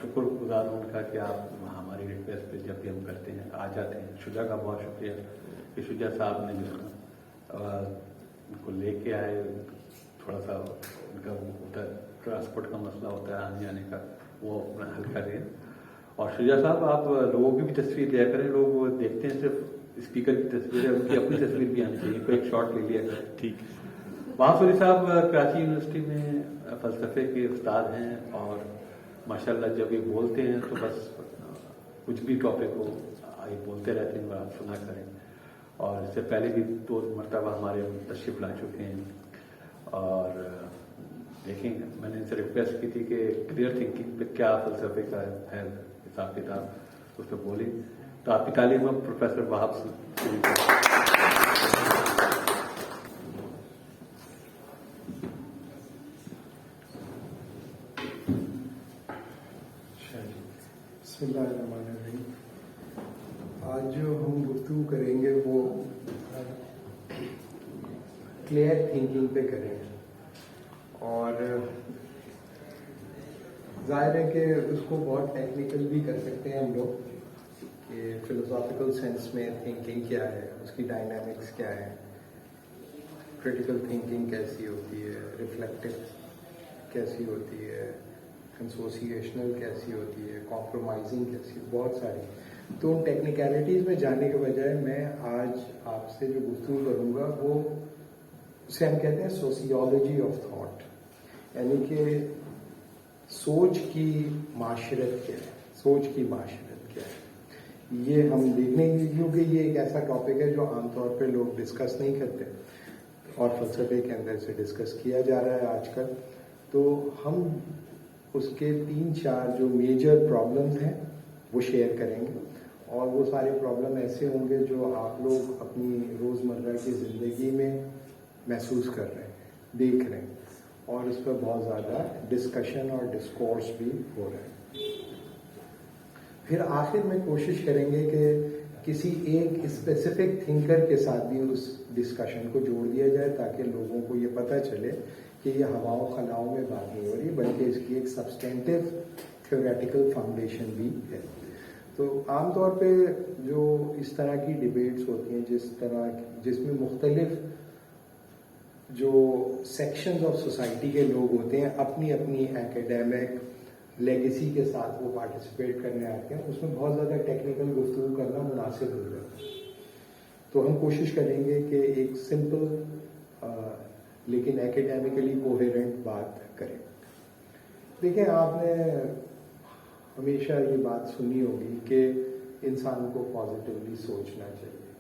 شکر گزار ہوں ان کا کہ آپ ہماری ریکویسٹ پہ جب بھی ہم کرتے ہیں آ جاتے ہیں. شجا کا بہت شکریہ کہ شجا صاحب نے جو ہے ان کو لے کے آئے. تھوڑا سا ان کا وہ ہوتا ہے ٹرانسپورٹ کا مسئلہ ہوتا ہے آنے جانے کا, وہ اپنا حل کر دیں. اور شجا صاحب آپ لوگوں کی بھی تصویر لیا کریں. لوگ دیکھتے ہیں صرف اسپیکر کی تصویر ہے, ان کی اپنی تصویر بھی آنی چاہیے. کوئی ایک شاٹ لے لیا کریں. ٹھیک. وہاں سوری صاحب کراچی یونیورسٹی میں فلسفے کے استاد ہیں اور ماشاءاللہ جب یہ بولتے ہیں تو بس کچھ بھی ٹاپک ہو یہ بولتے رہتے ہیں اور آپ سنا کریں. اور اس سے پہلے بھی 2 مرتبہ ہمارے تشریف لا چکے ہیں. اور دیکھیں میں نے ان سے ریکویسٹ کی تھی کہ کلیئر تھنکنگ پہ کیا فلسفے کا ہے حساب کتاب اس پہ بولیں. تو آپ کی تعلیم میں پروفیسر وہاب سے بسم اللہ الرحمن الرحیم. آج جو ہم گفتگو کریں گے وہ کلیئر تھنکنگ پہ کریں گے. اور ظاہر ہے کہ اس کو بہت ٹیکنیکل بھی کر سکتے ہیں ہم لوگ کہ فلوسافیکل سینس میں تھنکنگ کیا ہے, اس کی ڈائنامکس کیا ہے, کریٹیکل تھنکنگ کیسی ہوتی ہے, ریفلیکٹو کیسی ہوتی ہے, کنسوسیشنل کیسی ہوتی ہے, کمپرومائزنگ کیسی, بہت ساری. تو ان ٹیکنیکلٹیز میں جانے کے بجائے میں آج آپ سے جو گفتگو کروں گا وہ اسے ہم کہتے ہیں سوسیولوجی آف تھاٹ, یعنی کہ سوچ کی معاشرت کیا ہے, سوچ کی معاشرت کیا ہے. یہ ہم دیکھنے کی, کیونکہ یہ ایک ایسا ٹاپک ہے جو عام طور پہ لوگ ڈسکس نہیں کرتے اور فلسفے کے اندر سے ڈسکس کیا جا رہا ہے آج کل. تو ہم اس کے 3-4 جو میجر پرابلمز ہیں وہ شیئر کریں گے, اور وہ سارے پرابلم ایسے ہوں گے جو آپ لوگ اپنی روزمرہ کی زندگی میں محسوس کر رہے ہیں, دیکھ رہے ہیں, اور اس پر بہت زیادہ ڈسکشن اور ڈسکورس بھی ہو رہا ہے. پھر آخر میں کوشش کریں گے کہ کسی ایک اسپیسیفک تھنکر کے ساتھ بھی اس ڈسکشن کو جوڑ دیا جائے تاکہ لوگوں کو یہ پتہ چلے کہ یہ ہواؤں خلاؤں میں بات نہیں ہو رہی بلکہ اس کی ایک سبسٹینٹیو تھیوریٹیکل فاؤنڈیشن بھی ہے. تو عام طور پہ جو اس طرح کی ڈبیٹس ہوتی ہیں جس میں مختلف جو سیکشنز آف سوسائٹی کے لوگ ہوتے ہیں اپنی اپنی ایکیڈیمک لیگیسی کے ساتھ وہ پارٹیسپیٹ کرنے آتے ہیں, اس میں بہت زیادہ ٹیکنیکل گفتگو کرنا مناسب ہو جاتا ہے. تو ہم کوشش کریں گے کہ ایک سمپل لیکن ایکیڈیمکلی کوہیرنٹ بات کریں. دیکھیں, آپ نے ہمیشہ یہ بات سنی ہوگی کہ انسان کو پازیٹیولی سوچنا چاہیے.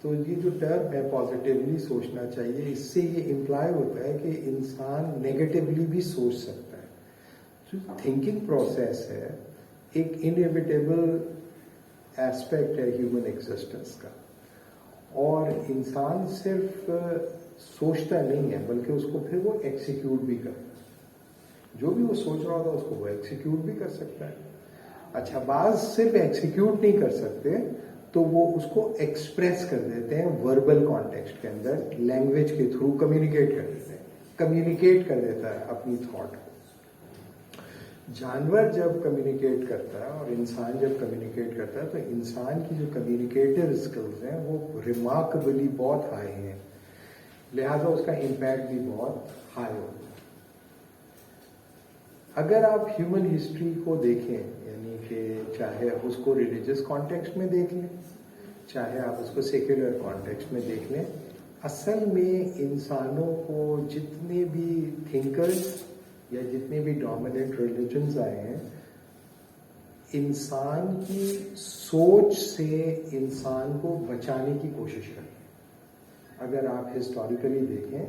تو یہ جو ٹرم ہے پازیٹیولی سوچنا چاہیے, اس سے یہ امپلائی ہوتا ہے کہ انسان نیگیٹیولی بھی سوچ سکتا ہے. جو تھنکنگ پروسیس ہے ایک انیویٹیبل ایسپیکٹ ہے ہیومن ایگزسٹنس کا, اور انسان صرف سوچتا نہیں ہے بلکہ اس کو پھر وہ ایکسیکیوٹ بھی کرتا ہے. جو بھی وہ سوچ رہا ہوتا ہے اس کو وہ ایکسیکیوٹ بھی کر سکتا ہے. اچھا, بعض صرف ایکسیکیوٹ نہیں کر سکتے تو وہ اس کو ایکسپریس کر دیتے ہیں وربل کانٹیکسٹ کے اندر, لینگویج کے تھرو کمیونیکیٹ کر دیتے ہیں, کمیونیکیٹ کر دیتا ہے اپنی تھاٹ کو. جانور جب کمیونیکیٹ کرتا ہے اور انسان جب کمیونیکیٹ کرتا ہے تو انسان کی جو کمیونیکیٹو اسکلز ہیں وہ ریمارکبلی بہت ہائی ہیں, لہذا اس کا امپیکٹ بھی بہت ہائی ہوتا ہے. اگر آپ ہیومن ہسٹری کو دیکھیں, یعنی کہ چاہے آپ اس کو ریلیجس کانٹیکسٹ میں دیکھ لیں, چاہے آپ اس کو سیکولر کانٹیکسٹ میں دیکھ لیں, اصل میں انسانوں کو جتنے بھی تھنکرز یا جتنے بھی ڈومیننٹ ریلیجنز آئے ہیں, انسان کی سوچ سے انسان کو بچانے کی کوشش کرتے ہیں. اگر آپ ہسٹوریکلی دیکھیں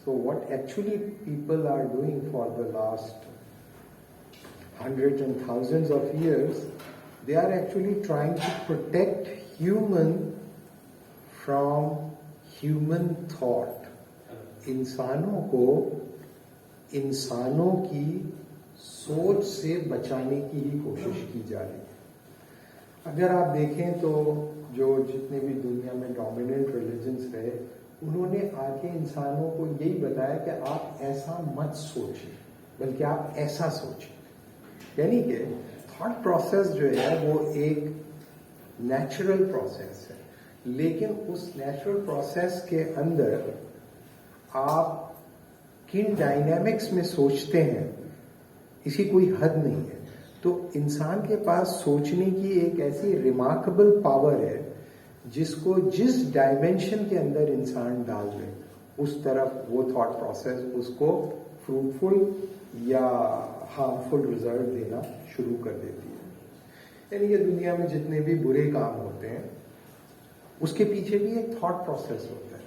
تو what actually people are doing for the last hundreds and thousands of years, they are actually trying to protect human from human thought. انسانوں کو انسانوں کی سوچ سے بچانے کی ہی کوشش کی جا رہی ہے. اگر آپ دیکھیں تو جو جتنے بھی دنیا میں ڈومیننٹ ریلیجنس رہے, انہوں نے آ کے انسانوں کو یہی بتایا کہ آپ ایسا مت سوچیں بلکہ آپ ایسا سوچیں. یعنی کہ تھاٹ پروسیس جو ہے وہ ایک نیچرل پروسیس ہے، لیکن اس نیچرل پروسیس کے اندر آپ کن ڈائنامکس میں سوچتے ہیں اس کی کوئی حد نہیں ہے. تو انسان کے پاس سوچنے کی ایک ایسی ریمارکیبل پاور ہے جس کو جس ڈائمینشن کے اندر انسان ڈال دے اس طرف وہ تھاٹ پروسیس اس کو فروٹفل یا ہارمفل رزلٹ دینا شروع کر دیتی ہے. یعنی یہ دنیا میں جتنے بھی برے کام ہوتے ہیں اس کے پیچھے بھی ایک تھاٹ پروسیس ہوتا ہے،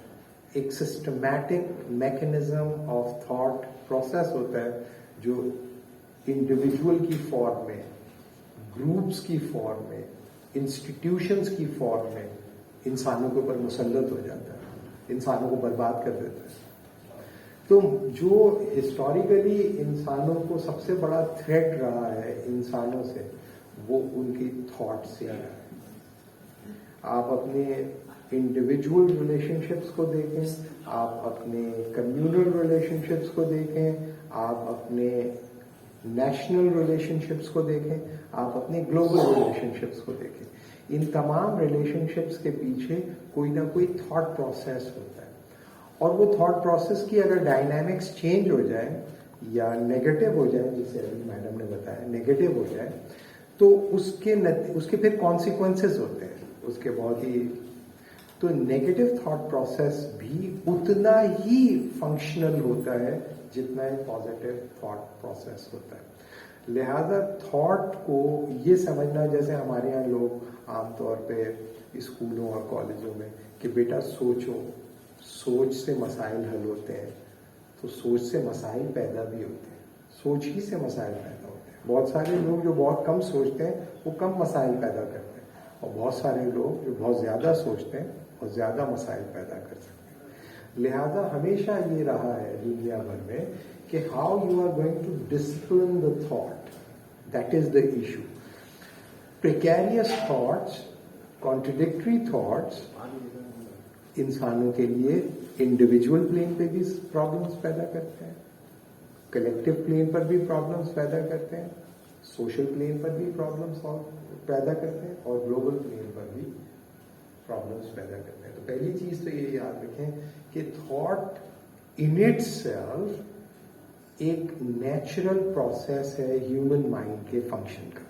ایک systematic mechanism of thought process ہوتا ہے جو انڈیویجول کی فارم میں، گروپس کی فارم میں، انسٹیٹیوشنز کی فارم میں انسانوں کے اوپر مسلط ہو جاتا ہے، انسانوں کو برباد کر دیتا ہے. تو جو ہسٹوریکلی انسانوں کو سب سے بڑا تھریٹ رہا ہے انسانوں سے وہ ان کی تھاٹ سے رہا ہے. آپ اپنے انڈیویجول ریلیشن شپس کو دیکھیں، آپ اپنے کمیونل ریلیشن شپس کو دیکھیں، آپ اپنے نیشنل ریلیشن شپس کو دیکھیں، آپ اپنے گلوبل ریلیشن شپس کو دیکھیں. ان تمام ریلیشن شپس کے پیچھے کوئی نہ کوئی تھاٹ پروسیس ہوتا ہے، اور وہ تھاٹ پروسیس کی اگر ڈائنامکس چینج ہو جائے یا نیگیٹو ہو جائے، جسے ابھی میڈم نے بتایا نیگیٹو ہو جائے، تو اس کے پھر کانسیکوینسز ہوتے ہیں اس کے بہت ہی. تو نیگیٹو تھاٹ پروسیس بھی اتنا ہی فنکشنل ہوتا ہے جتنا ایک پازیٹیو تھاٹ پروسیس ہوتا ہے. لہذا تھاٹ کو یہ سمجھنا، جیسے ہمارے یہاں لوگ عام طور پہ اسکولوں اور کالجوں میں کہ بیٹا سوچو، سوچ سے مسائل حل ہوتے ہیں، تو سوچ سے مسائل پیدا بھی ہوتے ہیں، سوچ ہی سے مسائل پیدا ہوتے ہیں. بہت سارے لوگ جو بہت کم سوچتے ہیں وہ کم مسائل پیدا کرتے ہیں، اور بہت سارے لوگ جو بہت زیادہ سوچتے ہیں بہت زیادہ مسائل پیدا کر سکتے ہیں. لہذا ہمیشہ یہ رہا ہے دنیا بھر میں کہ how you are going to discipline the thought, that is the issue. Precarious thoughts, contradictory thoughts انسانوں کے لیے انڈیویجول پلین پہ بھی پرابلمس پیدا کرتے ہیں، کلیکٹو پلین پر بھی پرابلمس پیدا کرتے ہیں، سوشل پلین پر بھی پرابلمس پیدا کرتے ہیں، اور گلوبل پلین پر بھی پرابلمس پیدا کرتے ہیں. تو پہلی چیز تو یہ یاد رکھیں کہ تھاٹ ان اٹ سیلف ایک نیچرل پروسیس ہے ہیومن مائنڈ کے فنکشن کا،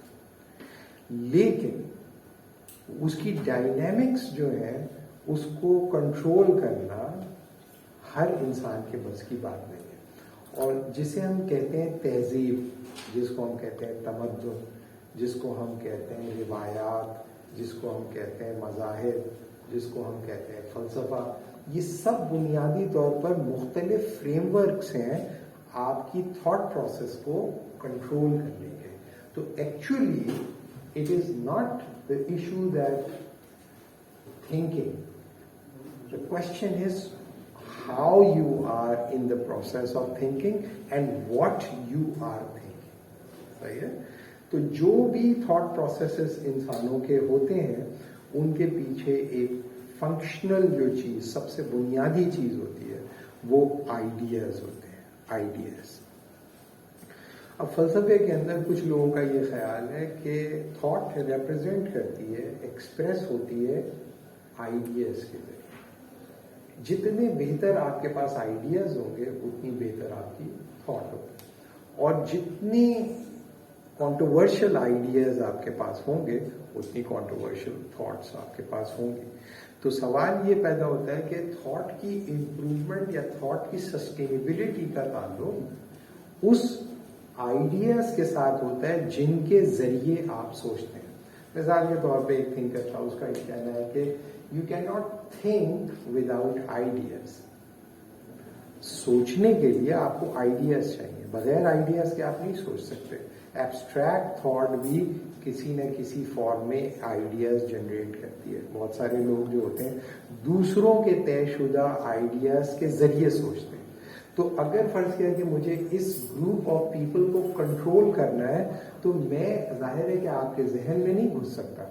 لیکن اس کی ڈائنامکس جو ہے اس کو کنٹرول کرنا ہر انسان کے بس کی بات نہیں ہے. اور جسے ہم کہتے ہیں تہذیب، جس کو ہم کہتے ہیں تمدن، جس کو ہم کہتے ہیں روایات، جس کو ہم کہتے ہیں مذاہب، جس کو ہم کہتے ہیں فلسفہ، یہ سب بنیادی طور پر مختلف فریم ورکس ہیں آپ کی تھاٹ پروسیس کو کنٹرول کرنے کے. تو actually it is not the issue that thinking. The question is how you are in the process of thinking and what you are thinking. صحیح ہے؟ تو جو بھی تھاٹ پروسیسز انسانوں کے ہوتے ہیں ان کے پیچھے ایک فنکشنل جو چیز، سب سے بنیادی چیز ہوتی ہے وہ آئیڈیاز ہوتے ہیں، آئیڈیاز. اب فلسفے کے اندر کچھ لوگوں کا یہ خیال ہے کہ تھاٹ ریپرزینٹ کرتی ہے، ایکسپریس ہوتی ہے آئیڈیاز کے ذریعے. جتنے بہتر آپ کے پاس آئیڈیاز ہوں گے اتنی بہتر آپ کی تھاٹ ہوگی، اور جتنی کنٹروورشل آئیڈیاز آپ کے پاس ہوں گے اتنی کنٹروورشل تھاٹس آپ کے پاس ہوں گی. تو سوال یہ پیدا ہوتا ہے کہ تھاٹ کی امپروومنٹ یا تھاٹ کی سسٹینیبلٹی کا تعلق اس آئیڈیاز کے ساتھ ہوتا ہے جن کے ذریعے آپ سوچتے ہیں. مثال کے طور پہ ایک تھنکر تھا، اس کا یہ کہنا ہے کہ you can not think without ideas. سوچنے کے لیے آپ کو آئیڈیاز چاہیے، بغیر آئیڈیاز کے آپ نہیں سوچ سکتے. ایبسٹریکٹ تھاٹ بھی کسی نہ کسی فارم میں آئیڈیاز جنریٹ کرتی ہے. بہت سارے لوگ جو ہوتے ہیں دوسروں کے طے شدہ آئیڈیاز کے ذریعے سوچتے ہیں. تو اگر فرض کیا کہ مجھے اس گروپ آف پیپل کو کنٹرول کرنا ہے تو میں، ظاہر ہے کہ آپ کے ذہن میں نہیں گھس سکتا،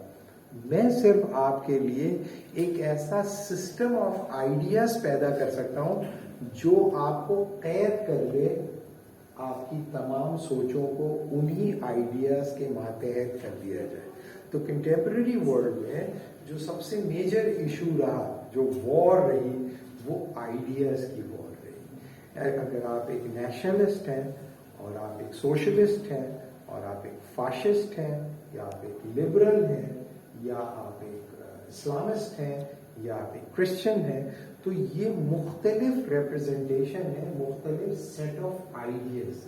میں صرف آپ کے لیے ایک ایسا سسٹم آف آئیڈیاز پیدا کر سکتا ہوں جو آپ کو قید کر دے آپ کی تمام سوچوں کو انہی آئیڈیاز کے ماتحت کر دیا جائے. تو کنٹمپرری ورلڈ میں جو سب سے میجر ایشو رہا, جو وار رہی, وہ آئیڈیاز کی وار رہی. اگر آپ ایک نیشنلسٹ ہیں اور آپ ایک سوشلسٹ ہیں اور آپ ایک فاشسٹ ہیں یا آپ ایک لبرل ہیں یا آپ ایک اسلامسٹ ہیں یا آپ ایک کرسچن ہیں, تو یہ مختلف ریپرزنٹیشن ہے مختلف سیٹ آف آئیڈیاز.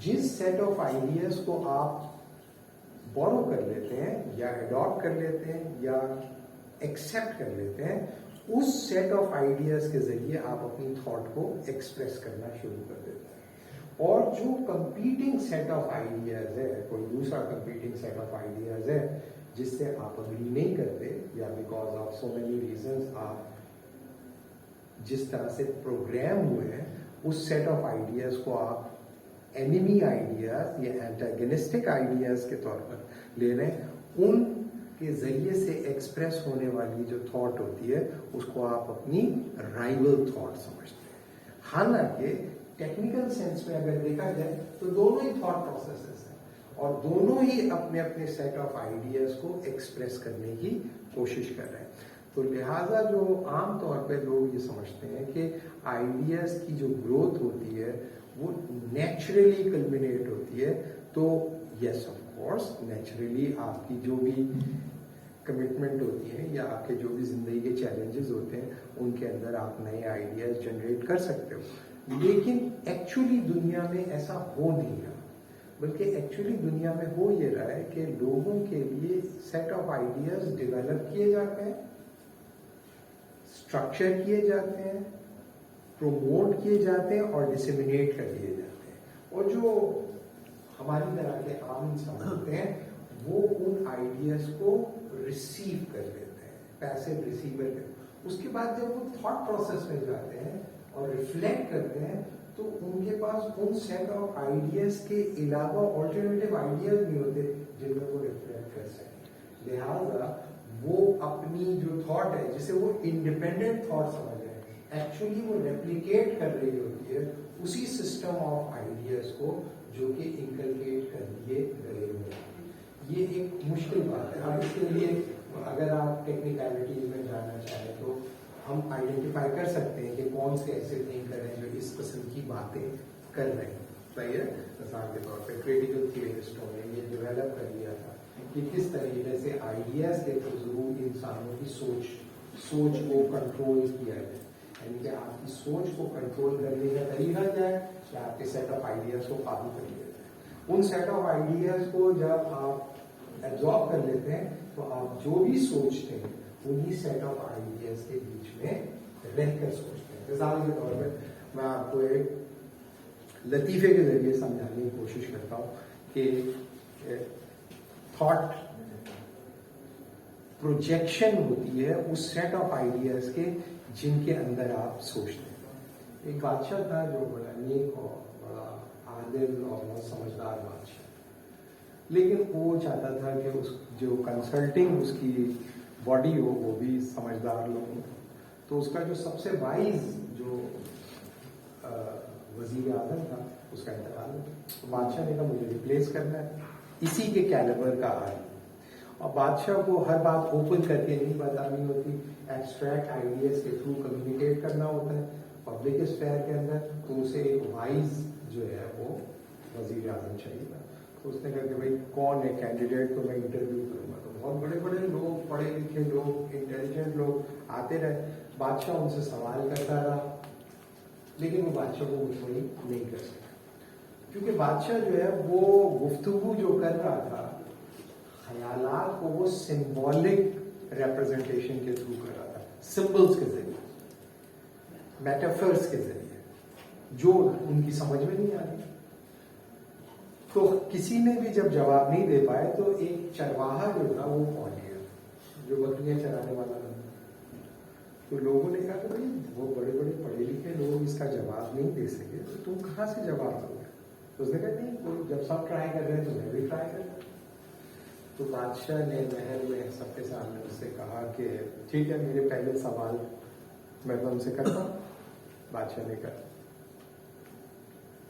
جس سیٹ آف آئیڈیاز کو آپ بورو کر لیتے ہیں یا اڈاپٹ کر لیتے ہیں یا ایکسیپٹ کر لیتے ہیں, اس سیٹ آف آئیڈیاز کے ذریعے آپ اپنی تھاٹ کو ایکسپریس کرنا شروع کر دیتے ہیں. اور جو کمپیٹنگ سیٹ آف آئیڈیاز ہے, کوئی دوسرا کمپیٹنگ سیٹ آف آئیڈیاز ہے جس سے آپ اگری نہیں کرتے یا because of so many reasons آپ جس طرح سے پروگرام ہوئے ہیں, اس سیٹ آف آئیڈیاز کو آپ اینیمی آئیڈیاز یا اینٹاگنسٹک آئیڈیاز کے طور پر لے رہے ہیں. ان کے ذریعے سے ایکسپریس ہونے والی جو تھاٹ ہوتی ہے اس کو آپ اپنی رائیول تھاٹ سمجھتے ہیں. حالانکہ ٹیکنیکل سینس میں اگر دیکھا جائے تو دونوں ہی تھاٹ پروسیسز ہیں اور دونوں ہی اپنے اپنے سیٹ آف آئیڈیاز کو ایکسپریس کرنے کی کوشش کر رہے ہیں. تو لہٰذا جو عام طور پہ لوگ یہ سمجھتے ہیں کہ آئیڈیاز کی جو گروتھ ہوتی ہے وہ نیچرلی کلمینیٹ ہوتی ہے, تو یس آف کورس نیچرلی آپ کی جو بھی کمٹمنٹ ہوتی ہے یا آپ کے جو بھی زندگی کے چیلنجز ہوتے ہیں ان کے اندر آپ نئے آئیڈیاز جنریٹ کر سکتے ہو. لیکن ایکچولی دنیا میں ایسا ہو نہیں رہا, بلکہ ایکچولی دنیا میں ہو یہ رہا ہے کہ لوگوں کے لیے سیٹ آف آئیڈیاز ڈیولپ کیے جاتے ہیں, اسٹرکچر کیے جاتے ہیں, پروموٹ کیے جاتے ہیں اور ڈسیمینیٹ کر دیے جاتے ہیں. اور جو ہماری طرح کے عام انسان ہوتے ہیں وہ ان آئیڈیاز کو ریسیو کر لیتے ہیں, پیسو ریسیور کے. اس کے بعد جب وہ تھاٹ پروسیس میں جاتے ہیں اور ریفلیکٹ کرتے ہیں تو ان کے پاس ان سیٹ آف آئیڈیاز کے علاوہ آلٹرنیٹیو آئیڈیاز نہیں ہوتے جن میں وہ ریفلیکٹ کر سکیں. لہٰذا وہ اپنی جو تھاٹ ہے جسے وہ انڈیپینڈنٹ تھاٹ سمجھ رہے ہیں, ایکچولی وہ ریپلیکیٹ کر رہی ہوتی ہے اسی سسٹم آف آئیڈیاز کو جو کہ انکلکیٹ کر دیے گئے ہوئے ہیں. یہ ایک مشکل بات ہے. اب اس کے لیے اگر آپ ٹیکنیکلٹیز میں جانا چاہیں تو ہم آئیڈینٹیفائی کر سکتے ہیں کہ کون سے ایسے تھنکر ہیں جو اس قسم کی باتیں کر رہے ہیں. صحیح ہے. مثال کے طور پہ کریٹیکل تھیورسٹوں نے یہ ڈیولپ کر لیا تھا کہ کس طریقے سے آئیڈیاز کے تھرو انسانوں کی سوچ کو کنٹرول کیا جائے. یعنی کہ آپ کی سوچ کو کنٹرول کرنے کا طریقہ کیا ہے کہ آپ کے سیٹ آف آئیڈیاز کو قابو کر لیا جائے. ان سیٹ آف آئیڈیاز کو جب آپ ایبزارب کر لیتے ہیں تو آپ جو بھی سوچتے ہیں انہی سیٹ آف آئیڈیاز کے بیچ میں رہ کر سوچتے ہیں. مثال کے طور پہ میں آپ کو ایک لطیفے کے ذریعے سمجھانے کی کوشش کرتا ہوں کہ تھاٹ پروجیکشن ہوتی ہے اس سیٹ آف آئیڈیاز کے جن کے اندر آپ سوچتے ہیں. ایک بادشاہ تھا جو بڑا نیک اور بڑا عادل اور بہت سمجھدار بادشاہ, لیکن وہ چاہتا تھا کہ اس جو کنسلٹنگ اس کی باڈی ہو وہ بھی سمجھدار لوگ ہوں. تو اس کا جو سب سے وائز جو وزیر اعظم تھا اس کا انتقال ہوا. تو بادشاہ نے کہا مجھے ریپلیس کرنا ہے, اسی کے کیلیبر کا آدمی. اور بادشاہ کو ہر بات اوپن کر کے نہیں بتانی ہوتی, ایبسٹریکٹ آئیڈیاز کے تھرو کمیونیکیٹ کرنا ہوتا ہے پبلک اسفیئر کے اندر. تو اسے ایک وائز جو ہے وہ وزیر اعظم چاہیے تھا. تو اس نے کہا کہ بھائی کون ہے کینڈیڈیٹ, تو میں انٹرویو کروں گا. تو بہت بڑے بڑے لوگ, پڑھے لکھے لوگ, انٹیلیجنٹ لوگ آتے رہے. بادشاہ ان سے سوال کرتا رہا لیکن وہ بادشاہ کو مطمئن نہیں کر سکا, کیونکہ بادشاہ جو ہے وہ گفتگو جو کر رہا تھا خیالات کو وہ سمبولک ریپرزنٹیشن کے تھرو کر رہا تھا, سمبلس کے ذریعے, میٹافرس کے ذریعے, جو ان کی سمجھ میں نہیں آ رہی. تو کسی نے بھی جب جواب نہیں دے پائے تو ایک چرواہا جو تھا وہ پہنچ گیا, جو بکریاں چرانے والا تھا. تو لوگوں نے کہا کہ بھائی وہ بڑے بڑے پڑھے لکھے لوگ اس کا جواب نہیں دے سکے تو تم کہاں سے جواب دو گے. تو اس نے کہا نہیں, جب سب ٹرائی کر رہے ہیں تو میں بھی ٹرائی کر رہا ہوں. تو بادشاہ نے محل میں سب کے سامنے اس سے کہا کہ ٹھیک ہے میرے پہلے سوال میں تم سے کرتا ہوں. بادشاہ نے کہا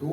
2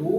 2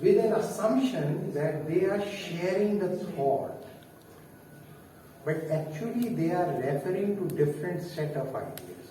with an assumption that they are sharing the thought, but actually they are referring to different set of ideas.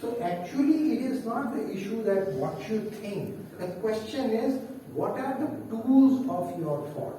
So actually it is not the issue that what you think. The question is what are the tools of your thought.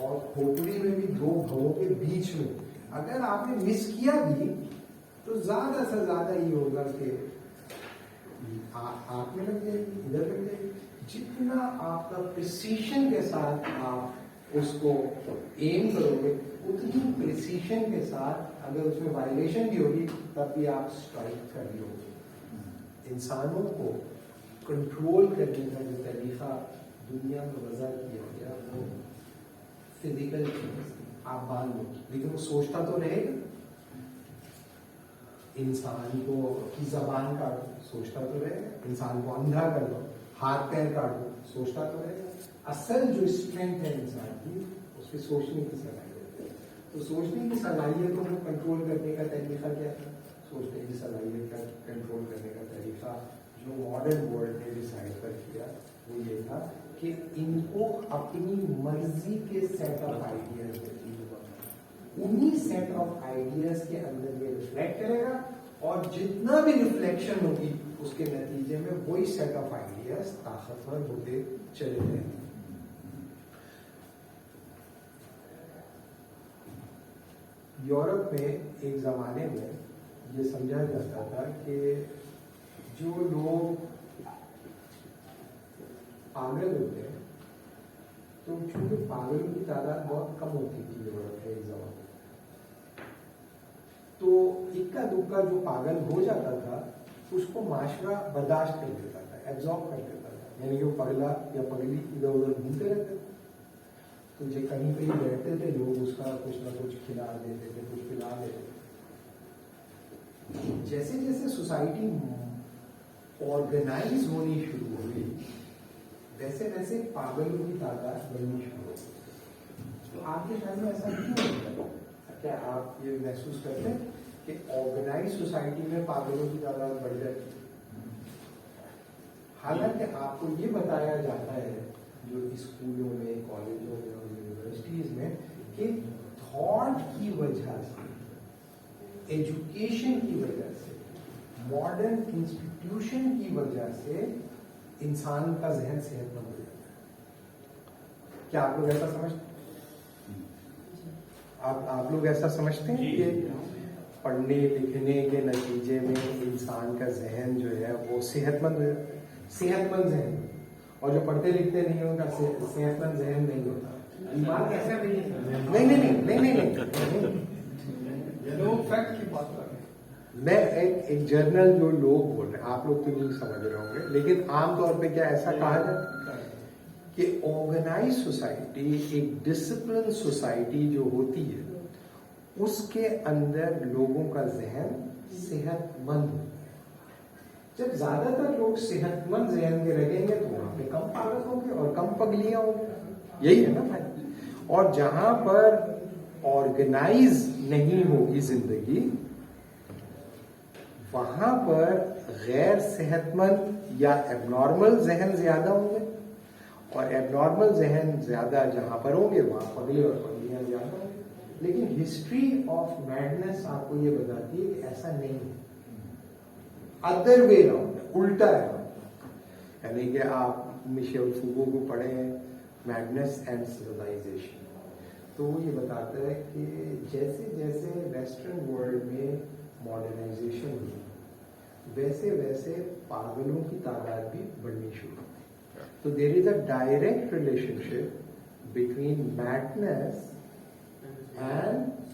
اور کھوپڑی میں بھی دو بھووں کے بیچ میں اگر آپ نے مس کیا بھی تو زیادہ سے زیادہ یہ ہوگا کہ آپ میں لگ جائے گی, ادھر لگ جائے گی. جتنا آپ کا پریسیشن کے ساتھ آپ اس کو ایم کرو گے اتنی پریسیشن کے ساتھ اگر اس میں وائلیشن بھی ہوگی تب بھی آپ اسٹرائک کر رہی ہوگی. انسانوں کو کنٹرول کرنے کا جو طریقہ دنیا میں وضع کیا گیا وہ فزیکل چیز آپ باندھ لو, لیکن وہ سوچتا تو رہے گا. انسان کو کی زبان کاٹ دو سوچتا تو رہے گا, انسان کو اندھا کر دو, ہاتھ پیر کاٹ دو سوچتا تو رہے گا. اصل جو اسٹرینتھ ہے انسان کی اس پہ سوچنے کی صلاحیت ہے. تو سوچنے کی صلاحیتوں کو کنٹرول کرنے کا طریقہ کیا تھا؟ سوچنے کی صلاحیت کا کنٹرول کرنے کا طریقہ جو ماڈرن ورلڈ نے ڈیسائڈ کر کیا وہ یہ تھا کہ ان کو اپنی مرضی کے سیٹ آف آئیڈیاز انہی سیٹ آف آئیڈیاز کے اندر یہ ریفلیکٹ کرے گا, اور جتنا بھی ریفلیکشن ہوگی اس کے نتیجے میں وہی سیٹ آف آئیڈیاز طاقتور ہوتے چلے جائیں گے. یورپ میں ایک زمانے میں یہ سمجھا جاتا تھا کہ جو لوگ پاگل ہوتے ہیں تو چونکہ پاگلوں کی تعداد بہت کم ہوتی تھی یورپ میں ایک زمانے, تو اکا دکا جو پاگل ہو جاتا تھا اس کو معاشرہ برداشت کر دیتا تھا, ایبزارب کر دیتا تھا. یعنی کہ وہ پگلا یا پگلی ادھر ادھر گھومتے رہتے تھے, تو جو کہیں کہیں بیٹھتے تھے لوگ اس کا کچھ نہ کچھ کھلا دیتے تھے, کچھ پلا دیتے تھے. جیسے جیسے سوسائٹی آرگنائز ہونی شروع ہوئی ویسے ویسے پاگلوں کی تعداد بڑھنی شروع ہو گئی. تو آپ کے خیال میں ایسا کیوں ہوتا ہے؟ کیا آپ یہ محسوس کرتے ہیں کہ آرگنائز سوسائٹی میں پاگلوں کی تعداد بڑھ جاتی ہے؟ حالانکہ آپ کو یہ بتایا جاتا ہے جو اسکولوں میں, کالجوں میں اور یونیورسٹیز میں کہ تھاٹ کی وجہ سے, ایجوکیشن کی وجہ سے, ماڈرن انسٹیٹیوشن کی وجہ سے انسان کا ذہن صحت مند ہو جاتا ہے. کیا آپ لوگ ایسا سمجھتے ہیں؟ آپ لوگ ایسا سمجھتے ہیں کہ پڑھنے لکھنے کے نتیجے میں انسان کا ذہن جو ہے وہ صحت مند ہو جاتا ہے؟ صحت مند ذہن, اور جو پڑھتے لکھتے نہیں ان کا صحت مند ذہن نہیں ہوتا. بات ایسا میں ایک جرنل جو لوگ بول رہے ہیں, آپ لوگ تو نہیں سمجھ رہے ہوں گے, لیکن عام طور پہ کیا ایسا کہا جاتا ہے کہ آرگنائز سوسائٹی ایک ڈسپلن سوسائٹی جو ہوتی ہے اس کے اندر لوگوں کا ذہن صحت مند ہوتا ہے. جب زیادہ تر لوگ صحت مند ذہن کے رہیں گے تو وہاں پہ کم پاگل ہوں گے اور کم پگلیاں ہوں گی, یہی ہے نا بھائی. اور جہاں پر آرگنائز نہیں ہوگی زندگی وہاں پر غیر صحت مند یا ایب نارمل ذہن زیادہ ہوں گے, اور ایب نارمل ذہن زیادہ جہاں پر ہوں گے وہاں پگلے اور پگلیاں زیادہ ہوں گے. لیکن ہسٹری آف میڈنس آپ کو یہ بتاتی ہے کہ ایسا نہیں ہے, ادر وے راؤنڈ ہے, الٹا ہے. یعنی کہ آپ میشیل فوکو کو پڑھیں میڈنس اینڈ سویلائزیشن, تو وہ یہ بتاتا ہے کہ جیسے جیسے ویسٹرن ورلڈ میں ماڈرنائزیشن ہوئی ویسے ویسے پاگلوں کی تعداد بھی بڑھنی شروع ہوئی. تو there is a direct relationship between madness and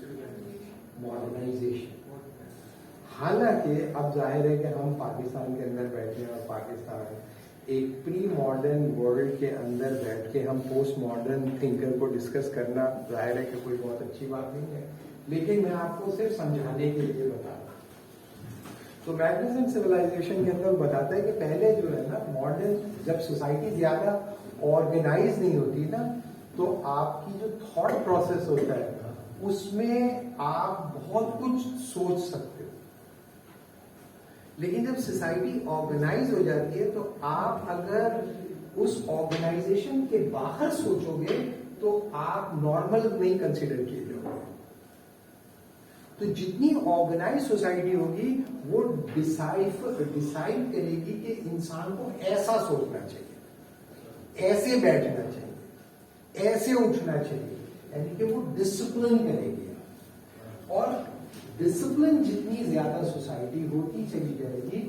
modernisation. حالانکہ اب ظاہر ہے کہ ہم پاکستان کے اندر بیٹھے ہیں اور پاکستان ایک پری ماڈرن ورلڈ کے اندر بیٹھ کے ہم پوسٹ ماڈرن تھنکر کو ڈسکس کرنا ظاہر ہے کہ کوئی بہت اچھی بات نہیں ہے, لیکن میں آپ کو صرف سمجھانے کے لیے بتا رہا ہوں. تو میڈنس اینڈ سویلائزیشن کے اندر بتاتا ہے کہ پہلے جو ہے نا ماڈرن جب سوسائٹی زیادہ آرگنائز نہیں ہوتی نا تو آپ کی جو تھاٹ پروسیس ہوتا ہے اس میں آپ بہت کچھ سوچ سکتے ہو. لیکن جب سوسائٹی آرگنائز ہو جاتی ہے تو آپ اگر اس آرگنائزیشن کے باہر سوچو گے تو آپ نارمل نہیں کنسیڈر کیے جاؤ گے. تو جتنی آرگنائز سوسائٹی ہوگی وہ ڈیسائڈ کرے گی کہ انسان کو ایسا سوچنا چاہیے, ایسے بیٹھنا چاہیے, ایسے اٹھنا چاہیے, یعنی کہ وہ ڈسپلن کرے گی. اور ڈسپلن جتنی زیادہ سوسائٹی ہوتی چلی جائے گی,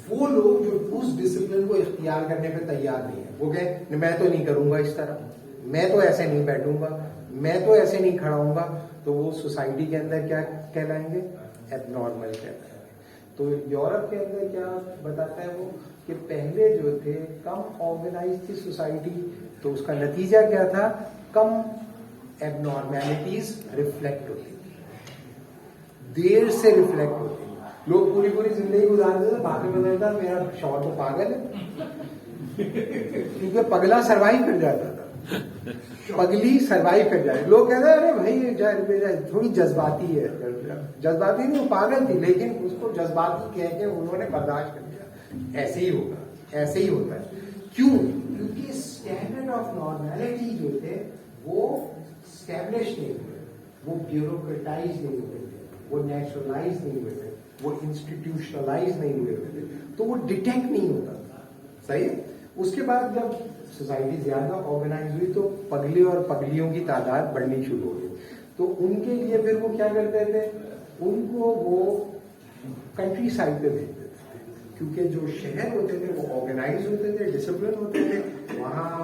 وہ لوگ جو اس ڈسپلن کو اختیار کرنے پہ تیار نہیں ہے, وہ کہیں میں تو نہیں کروں گا اس طرح, میں تو ایسے نہیں بیٹھوں گا, میں تو ایسے نہیں کھڑا ہوں گا, تو وہ سوسائٹی کے اندر کیا کہلائیں گے؟ ایب نارمل کہلائیں گے. تو یورپ کے اندر کیا بتاتا ہے وہ کہ پہلے جو تھے کم آرگنائز تھی سوسائٹی, تو اس کا نتیجہ کیا تھا؟ کم ایب نارمیلٹیز ریفلیکٹ ہوتی, دیر سے ریفلیکٹ ہوتی. لوگ پوری پوری زندگی گزارتے تھے, بعد میں بدلتا میرا شوہر تو پاگل ہے, کیونکہ پگلا سروائیو کر جاتا تھا, پگلی سروائیو کر جائے. لوگ کہتے ہیں ارے بھائی تھوڑی جذباتی ہے, جذباتی نہیں, وہ پاگل تھی, لیکن اس کو جذباتی کہہ کے انہوں نے برداشت کر لیا. ایسے ہی ہوگا, ایسے ہی ہوتا ہے. کیوں؟ کیونکہ اسٹینڈرڈ آف نارمیلٹی جو تھے وہ اسٹیبلش نہیں ہوئے, وہ بیوروکریٹائز نہیں ہوئے تھے, وہ نیچرلائز نہیں ہوئے تھے, وہ انسٹیٹیوشنلائز نہیں ہوئے تھے, تو وہ ڈیٹیکٹ نہیں ہوتا تھا. صحیح. اس کے بعد جب سوسائٹی زیادہ آرگنائز ہوئی تو پگلے اور پگلیوں کی تعداد بڑھنی شروع ہو گئی. تو ان کے لیے پھر وہ کیا کرتے تھے؟ ان کو وہ کنٹری سائڈ پہ بھیجتے تھے, کیونکہ جو شہر ہوتے تھے وہ آرگنائز ہوتے تھے, ڈسپلن ہوتے تھے, وہاں